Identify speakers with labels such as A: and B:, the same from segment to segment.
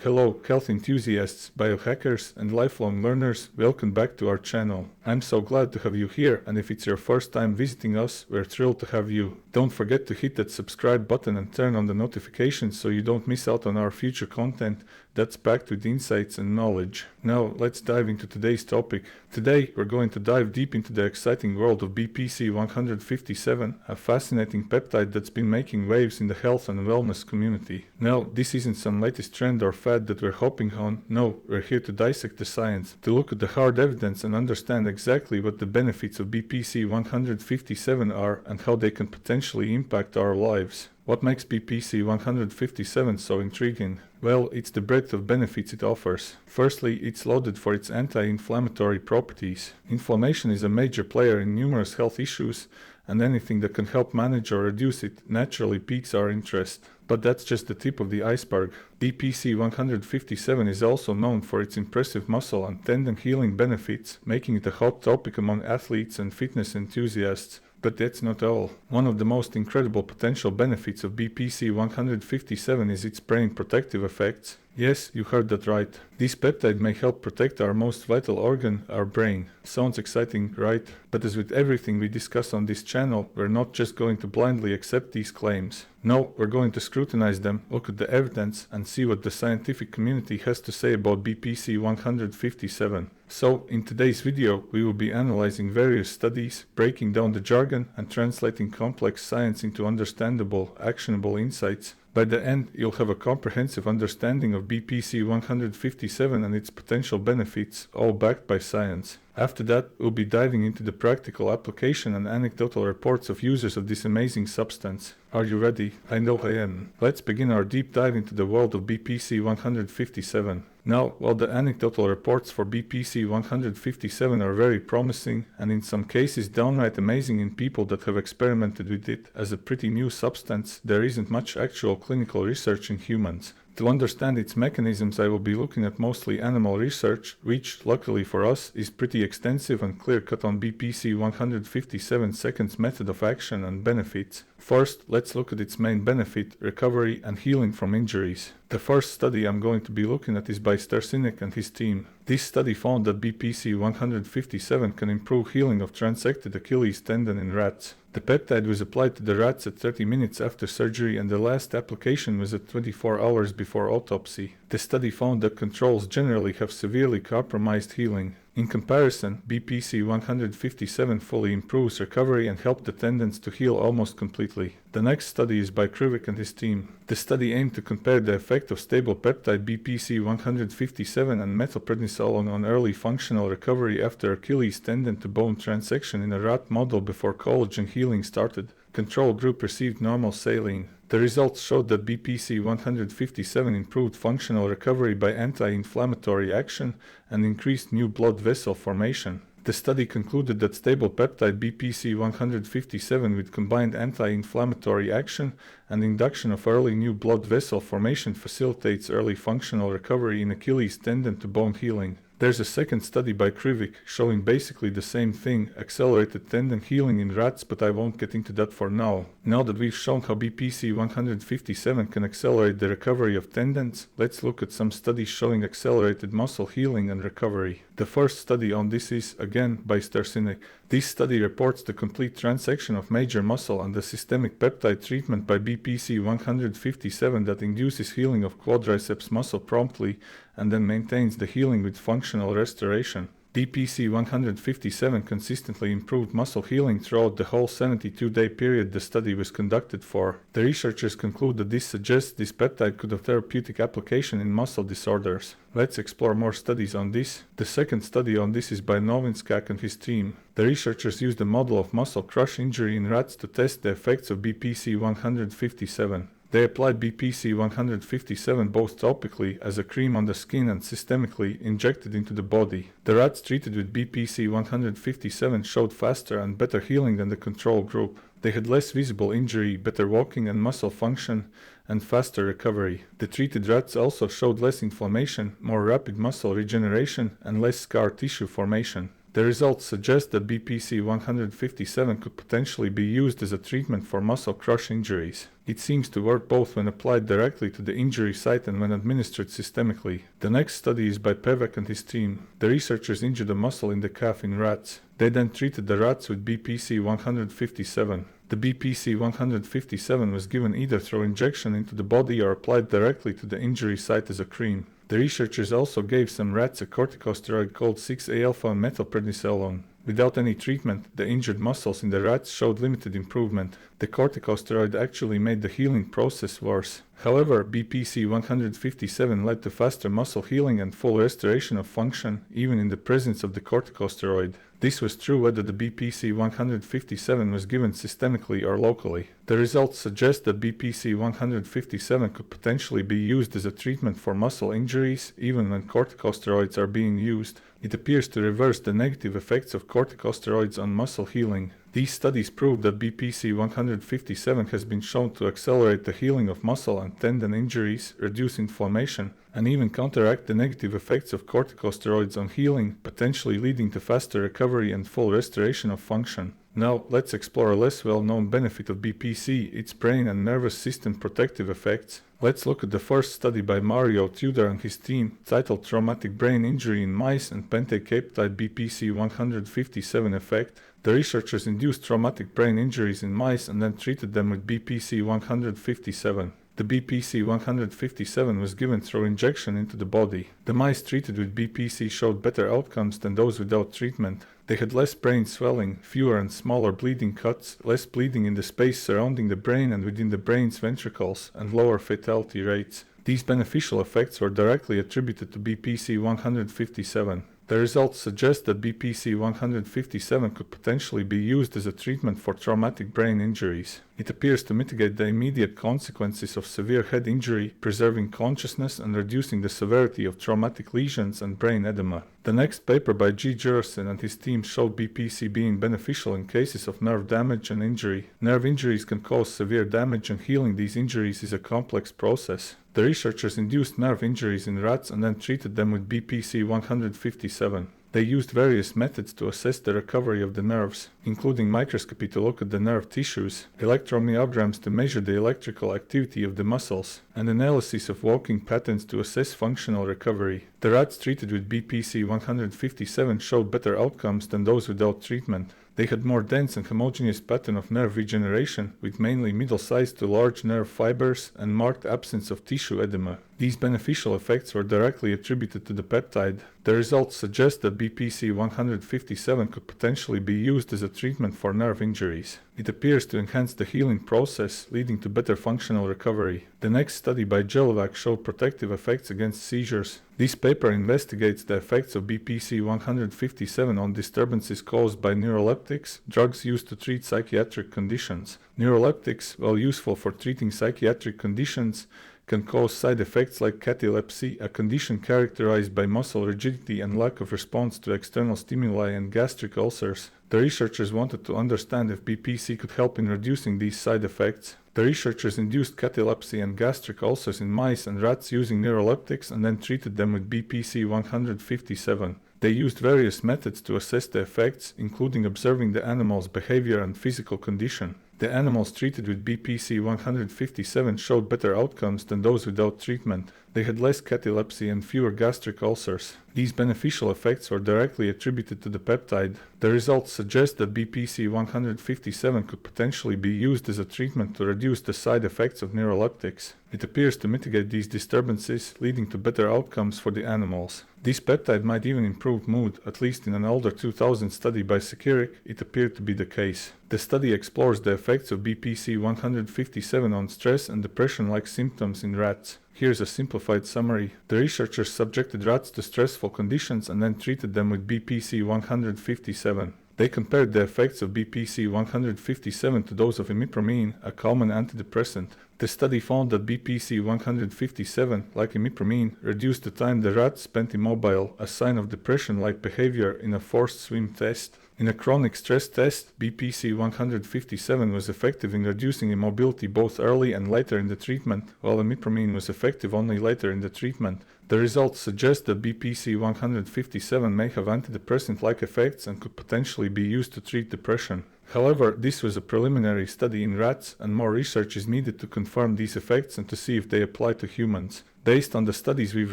A: Hello, health enthusiasts, biohackers, and lifelong learners, welcome back to our channel. I'm so glad to have you here, and if it's your first time visiting us, we're thrilled to have you. Don't forget to hit that subscribe button and turn on the notifications so you don't miss out on our future content that's packed with insights and knowledge. Now, let's dive into today's topic. Today, we're going to dive deep into the exciting world of BPC-157, a fascinating peptide that's been making waves in the health and wellness community. Now, this isn't some latest trend or fad that we're hopping on. No, we're here to dissect the science, to look at the hard evidence and understand exactly what the benefits of BPC-157 are and how they can potentially impact our lives. What makes BPC-157 so intriguing? Well, it's the breadth of benefits it offers. Firstly, it's lauded for its anti-inflammatory properties. Inflammation is a major player in numerous health issues, and anything that can help manage or reduce it naturally piques our interest. But that's just the tip of the iceberg. BPC-157 is also known for its impressive muscle and tendon healing benefits, making it a hot topic among athletes and fitness enthusiasts. But that's not all. One of the most incredible potential benefits of BPC-157 is its brain protective effects. Yes, you heard that right. This peptide may help protect our most vital organ, our brain. Sounds exciting, right? But as with everything we discuss on this channel, we're not just going to blindly accept these claims. No, we're going to scrutinize them, look at the evidence, and see what the scientific community has to say about BPC-157. So, in today's video, we will be analyzing various studies, breaking down the jargon, and translating complex science into understandable, actionable insights. By the end, you'll have a comprehensive understanding of BPC-157 and its potential benefits, all backed by science. After that, we'll be diving into the practical application and anecdotal reports of users of this amazing substance. Are you ready? I know I am. Let's begin our deep dive into the world of BPC-157. Now, while the anecdotal reports for BPC-157 are very promising, and in some cases downright amazing in people that have experimented with it as a pretty new substance, there isn't much actual clinical research in humans. To understand its mechanisms, I will be looking at mostly animal research, which, luckily for us, is pretty extensive and clear-cut on BPC-157 seconds method of action and benefits. First, let's look at its main benefit, recovery and healing from injuries. The first study I'm going to be looking at is by Starsinek and his team. This study found that BPC-157 can improve healing of transected Achilles tendon in rats. The peptide was applied to the rats at 30 minutes after surgery, and the last application was at 24 hours before autopsy. The study found that controls generally have severely compromised healing. In comparison, BPC-157 fully improves recovery and helped the tendons to heal almost completely. The next study is by Krivik and his team. The study aimed to compare the effect of stable peptide BPC-157 and methylprednisolone on early functional recovery after Achilles tendon to bone transection in a rat model before collagen healing started. Control group received normal saline. The results showed that BPC-157 improved functional recovery by anti-inflammatory action and increased new blood vessel formation. The study concluded that stable peptide BPC-157 with combined anti-inflammatory action and induction of early new blood vessel formation facilitates early functional recovery in Achilles tendon to bone healing. There's a second study by Krivik showing basically the same thing, accelerated tendon healing in rats, but I won't get into that for now. Now that we've shown how BPC-157 can accelerate the recovery of tendons, let's look at some studies showing accelerated muscle healing and recovery. The first study on this is, again, by Starsinek. This study reports the complete transection of major muscle and the systemic peptide treatment by BPC-157 that induces healing of quadriceps muscle promptly and then maintains the healing with functional restoration. BPC-157 consistently improved muscle healing throughout the whole 72-day period the study was conducted for. The researchers conclude that this suggests this peptide could have therapeutic application in muscle disorders. Let's explore more studies on this. The second study on this is by Novinskak and his team. The researchers used a model of muscle crush injury in rats to test the effects of BPC-157. They applied BPC-157 both topically as a cream on the skin and systemically injected into the body. The rats treated with BPC-157 showed faster and better healing than the control group. They had less visible injury, better walking and muscle function, and faster recovery. The treated rats also showed less inflammation, more rapid muscle regeneration, and less scar tissue formation. The results suggest that BPC-157 could potentially be used as a treatment for muscle crush injuries. It seems to work both when applied directly to the injury site and when administered systemically. The next study is by Pevek and his team. The researchers injured a muscle in the calf in rats. They then treated the rats with BPC-157. The BPC-157 was given either through injection into the body or applied directly to the injury site as a cream. The researchers also gave some rats a corticosteroid called 6-alpha-methylprednisolone. Without any treatment, the injured muscles in the rats showed limited improvement. The corticosteroid actually made the healing process worse. However, BPC-157 led to faster muscle healing and full restoration of function, even in the presence of the corticosteroid. This was true whether the BPC-157 was given systemically or locally. The results suggest that BPC-157 could potentially be used as a treatment for muscle injuries, even when corticosteroids are being used. It appears to reverse the negative effects of corticosteroids on muscle healing. These studies prove that BPC-157 has been shown to accelerate the healing of muscle and tendon injuries, reduce inflammation, and even counteract the negative effects of corticosteroids on healing, potentially leading to faster recovery and full restoration of function. Now, let's explore a less well-known benefit of BPC, its brain and nervous system protective effects. Let's look at the first study by Mario Tudor and his team, titled Traumatic Brain Injury in Mice and Pentacaptide BPC-157 Effect. The researchers induced traumatic brain injuries in mice and then treated them with BPC-157. The BPC-157 was given through injection into the body. The mice treated with BPC showed better outcomes than those without treatment. They had less brain swelling, fewer and smaller bleeding cuts, less bleeding in the space surrounding the brain and within the brain's ventricles, and lower fatality rates. These beneficial effects were directly attributed to BPC-157. The results suggest that BPC-157 could potentially be used as a treatment for traumatic brain injuries. It appears to mitigate the immediate consequences of severe head injury, preserving consciousness and reducing the severity of traumatic lesions and brain edema. The next paper by G. Jurison and his team showed BPC being beneficial in cases of nerve damage and injury. Nerve injuries can cause severe damage, and healing these injuries is a complex process. The researchers induced nerve injuries in rats and then treated them with BPC-157. They used various methods to assess the recovery of the nerves, including microscopy to look at the nerve tissues, electromyograms to measure the electrical activity of the muscles, and analysis of walking patterns to assess functional recovery. The rats treated with BPC-157 showed better outcomes than those without treatment. They had more dense and homogeneous pattern of nerve regeneration, with mainly middle-sized to large nerve fibers and marked absence of tissue edema. These beneficial effects were directly attributed to the peptide. The results suggest that BPC-157 could potentially be used as a treatment for nerve injuries. It appears to enhance the healing process, leading to better functional recovery. The next study by Jelovac showed protective effects against seizures. This paper investigates the effects of BPC-157 on disturbances caused by neuroleptics, drugs used to treat psychiatric conditions. Neuroleptics, while useful for treating psychiatric conditions, can cause side effects like catalepsy, a condition characterized by muscle rigidity and lack of response to external stimuli, and gastric ulcers. The researchers wanted to understand if BPC could help in reducing these side effects. The researchers induced catalepsy and gastric ulcers in mice and rats using neuroleptics and then treated them with BPC-157. They used various methods to assess the effects, including observing the animal's behavior and physical condition. The animals treated with BPC-157 showed better outcomes than those without treatment. They had less catalepsy and fewer gastric ulcers. These beneficial effects were directly attributed to the peptide. The results suggest that BPC-157 could potentially be used as a treatment to reduce the side effects of neuroleptics. It appears to mitigate these disturbances, leading to better outcomes for the animals. This peptide might even improve mood, at least in an older 2000 study by Sekirik, it appeared to be the case. The study explores the effects of BPC-157 on stress and depression-like symptoms in rats. Here's a simplified summary. The researchers subjected rats to stressful conditions and then treated them with BPC-157. They compared the effects of BPC-157 to those of imipramine, a common antidepressant. The study found that BPC-157, like imipramine, reduced the time the rats spent immobile, a sign of depression-like behavior in a forced swim test. In a chronic stress test, BPC-157 was effective in reducing immobility both early and later in the treatment, while imipramine was effective only later in the treatment. The results suggest that BPC-157 may have antidepressant-like effects and could potentially be used to treat depression. However, this was a preliminary study in rats, and more research is needed to confirm these effects and to see if they apply to humans. Based on the studies we've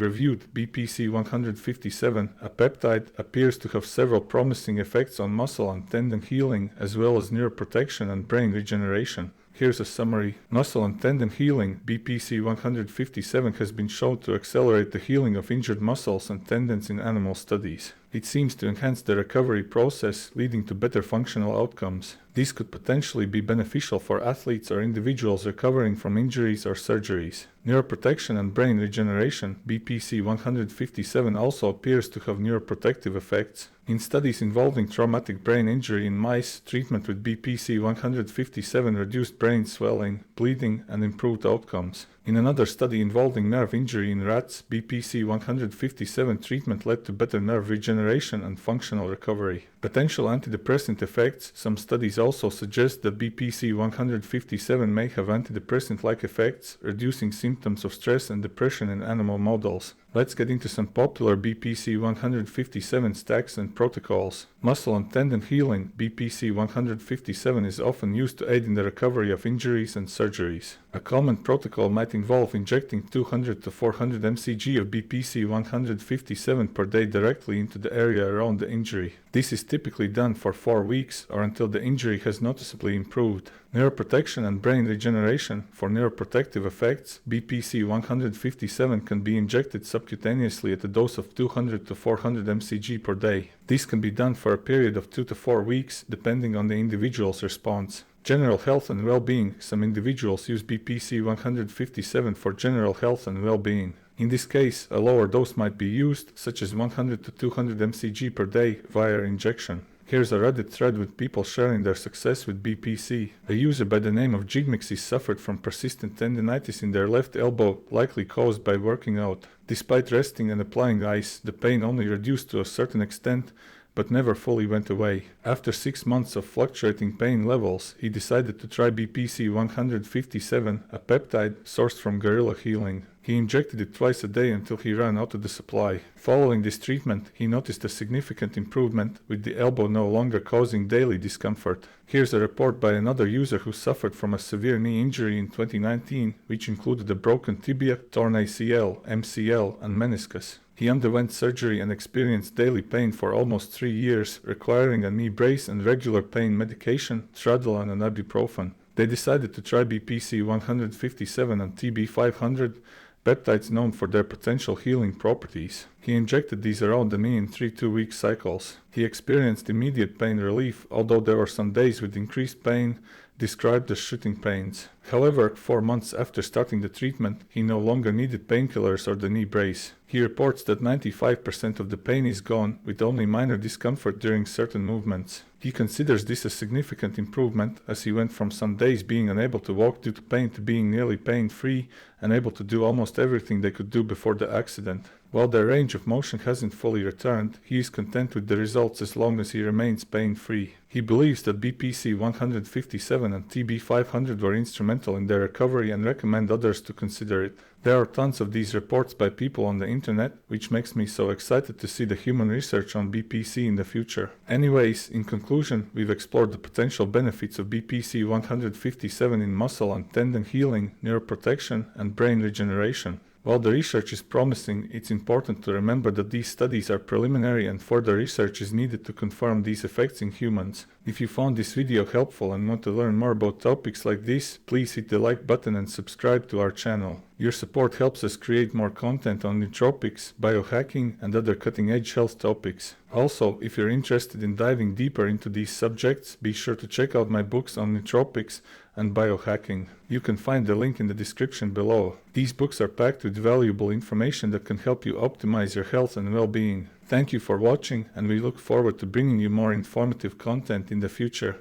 A: reviewed, BPC-157, a peptide, appears to have several promising effects on muscle and tendon healing, as well as neuroprotection and brain regeneration. Here's a summary. Muscle and tendon healing. BPC-157 has been shown to accelerate the healing of injured muscles and tendons in animal studies. It seems to enhance the recovery process, leading to better functional outcomes. These could potentially be beneficial for athletes or individuals recovering from injuries or surgeries. Neuroprotection and brain regeneration. BPC-157 also appears to have neuroprotective effects. In studies involving traumatic brain injury in mice, treatment with BPC-157 reduced brain swelling, bleeding, and improved outcomes. In another study involving nerve injury in rats, BPC-157 treatment led to better nerve regeneration and functional recovery. Potential antidepressant effects. Some studies also suggest that BPC-157 may have antidepressant-like effects, reducing symptoms of stress and depression in animal models. Let's get into some popular BPC-157 stacks and protocols. Muscle and tendon healing. BPC-157 is often used to aid in the recovery of injuries and surgeries. A common protocol might involve injecting 200 to 400 mcg of BPC-157 per day directly into the area around the injury. This is typically done for 4 weeks or until the injury has noticeably improved. Neuroprotection and brain regeneration. For neuroprotective effects, BPC-157 can be injected subcutaneously at a dose of 200 to 400 mcg per day. This can be done for a period of 2 to 4 weeks, depending on the individual's response. General health and well-being. Some individuals use BPC-157 for general health and well-being. In this case, a lower dose might be used, such as 100 to 200 mcg per day via injection. Here's a Reddit thread with people sharing their success with BPC. A user by the name of Jigmixy suffered from persistent tendinitis in their left elbow, likely caused by working out. Despite resting and applying ice, the pain only reduced to a certain extent, but never fully went away. After 6 months of fluctuating pain levels, he decided to try BPC-157, a peptide sourced from Gorilla Healing. He injected it twice a day until he ran out of the supply. Following this treatment, he noticed a significant improvement, with the elbow no longer causing daily discomfort. Here's a report by another user who suffered from a severe knee injury in 2019, which included a broken tibia, torn ACL, MCL, and meniscus. He underwent surgery and experienced daily pain for almost 3 years, requiring a knee brace and regular pain medication, Tradalon and ibuprofen. They decided to try BPC-157 and TB500, peptides known for their potential healing properties. He injected these around the knee in 3 2-week cycles. He experienced immediate pain relief, although there were some days with increased pain, described as shooting pains. However, 4 months after starting the treatment, he no longer needed painkillers or the knee brace. He reports that 95% of the pain is gone, with only minor discomfort during certain movements. He considers this a significant improvement, as he went from some days being unable to walk due to pain to being nearly pain-free and able to do almost everything they could do before the accident. While their range of motion hasn't fully returned, he is content with the results as long as he remains pain-free. He believes that BPC-157 and TB500 were instrumental in their recovery and recommend others to consider it. There are tons of these reports by people on the internet, which makes me so excited to see the human research on BPC in the future. Anyways, in conclusion, we've explored the potential benefits of BPC-157 in muscle and tendon healing, neuroprotection, and brain regeneration. While the research is promising, it's important to remember that these studies are preliminary and further research is needed to confirm these effects in humans. If you found this video helpful and want to learn more about topics like this, please hit the like button and subscribe to our channel. Your support helps us create more content on nootropics, biohacking, and other cutting-edge health topics. Also, if you're interested in diving deeper into these subjects, be sure to check out my books on nootropics and biohacking. You can find the link in the description below. These books are packed with valuable information that can help you optimize your health and well-being. Thank you for watching, and we look forward to bringing you more informative content in the future.